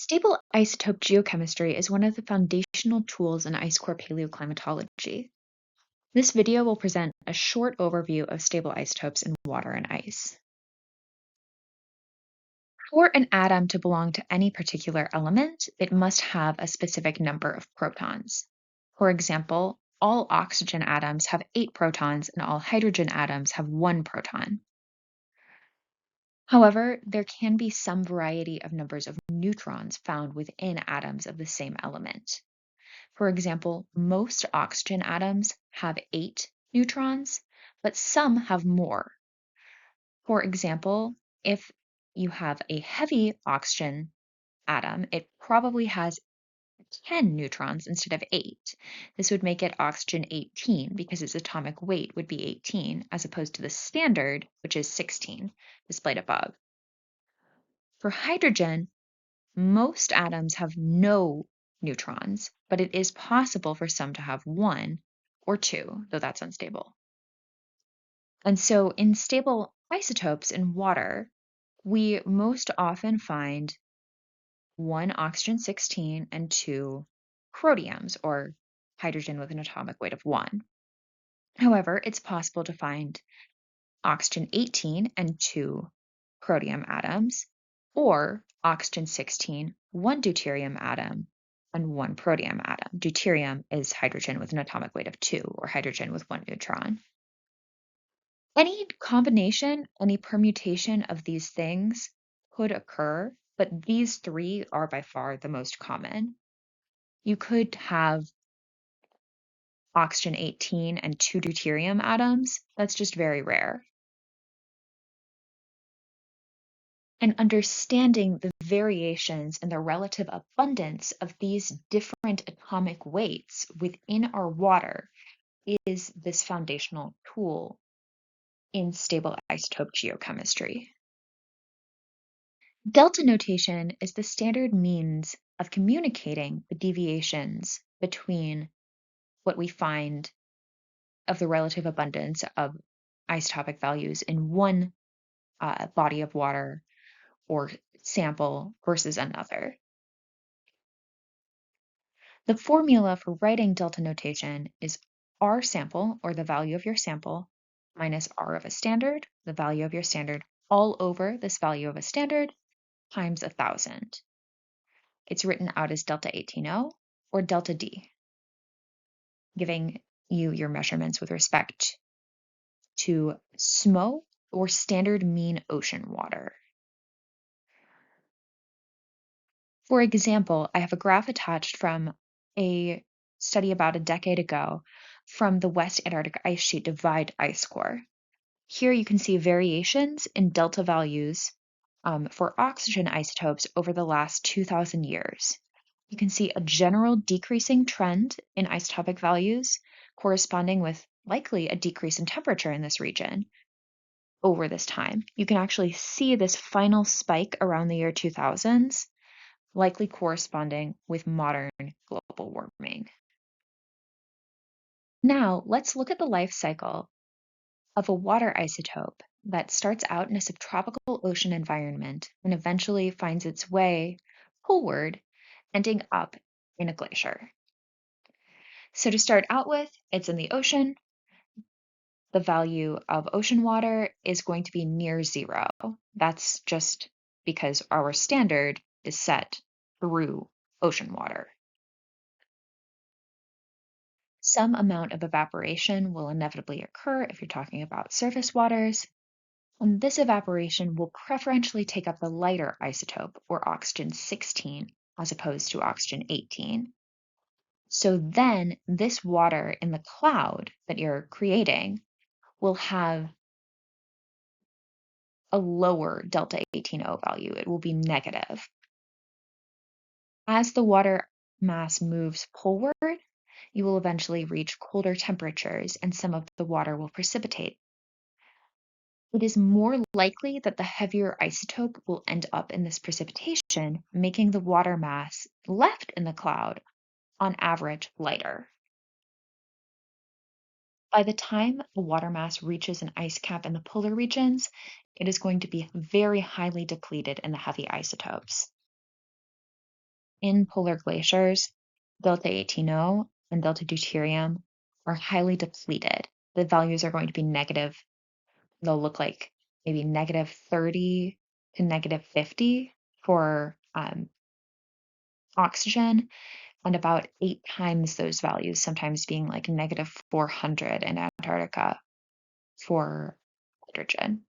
Stable isotope geochemistry is one of the foundational tools in ice core paleoclimatology. This video will present a short overview of stable isotopes in water and ice. For an atom to belong to any particular element, it must have a specific number of protons. For example, all oxygen atoms have 8 protons and all hydrogen atoms have 1 proton. However, there can be some variety of numbers of neutrons found within atoms of the same element. For example, most oxygen atoms have 8 neutrons, but some have more. For example, if you have a heavy oxygen atom, it probably has 10 neutrons instead of 8. This would make it oxygen 18 because its atomic weight would be 18 as opposed to the standard, which is 16, displayed above. For hydrogen, most atoms have no neutrons, but it is possible for some to have 1 or 2, though that's unstable. And so in stable isotopes in water, we most often find 1 oxygen 16 and 2 protiums, or hydrogen with an atomic weight of 1. However, it's possible to find oxygen 18 and 2 protium atoms, or oxygen 16, 1 deuterium atom, and 1 protium atom. Deuterium is hydrogen with an atomic weight of 2, or hydrogen with 1 neutron. Any combination, any permutation of these things could occur, but these 3 are by far the most common. You could have oxygen 18 and 2 deuterium atoms. That's just very rare. And understanding the variations and the relative abundance of these different atomic weights within our water is this foundational tool in stable isotope geochemistry. Delta notation is the standard means of communicating the deviations between what we find of the relative abundance of isotopic values in one body of water or sample versus another. The formula for writing delta notation is R sample, or the value of your sample, minus R of a standard, the value of your standard, all over this value of a standard, times 1,000. It's written out as delta 18O or delta D, giving you your measurements with respect to SMO, or standard mean ocean water. For example, I have a graph attached from a study about a decade ago from the West Antarctic ice sheet divide ice core. Here you can see variations in delta values for oxygen isotopes over the last 2,000 years. You can see a general decreasing trend in isotopic values corresponding with likely a decrease in temperature in this region over this time. You can actually see this final spike around the year 2000s, likely corresponding with modern global warming. Now, let's look at the life cycle of a water isotope that starts out in a subtropical ocean environment and eventually finds its way poleward, ending up in a glacier. So to start out with, it's in the ocean. The value of ocean water is going to be near 0. That's just because our standard is set through ocean water. Some amount of evaporation will inevitably occur if you're talking about surface waters, and this evaporation will preferentially take up the lighter isotope, or oxygen 16, as opposed to oxygen 18. So then this water in the cloud that you're creating will have a lower delta 18O value. It will be negative. As the water mass moves poleward, you will eventually reach colder temperatures and some of the water will precipitate. It is more likely that the heavier isotope will end up in this precipitation, making the water mass left in the cloud on average lighter. By the time the water mass reaches an ice cap in the polar regions, it is going to be very highly depleted in the heavy isotopes. in polar glaciers, delta 18O and delta deuterium are highly depleted. The values are going to be negative. They'll look like maybe negative 30 to negative 50 for oxygen, and about 8 times those values, sometimes being like negative 400 in Antarctica for hydrogen.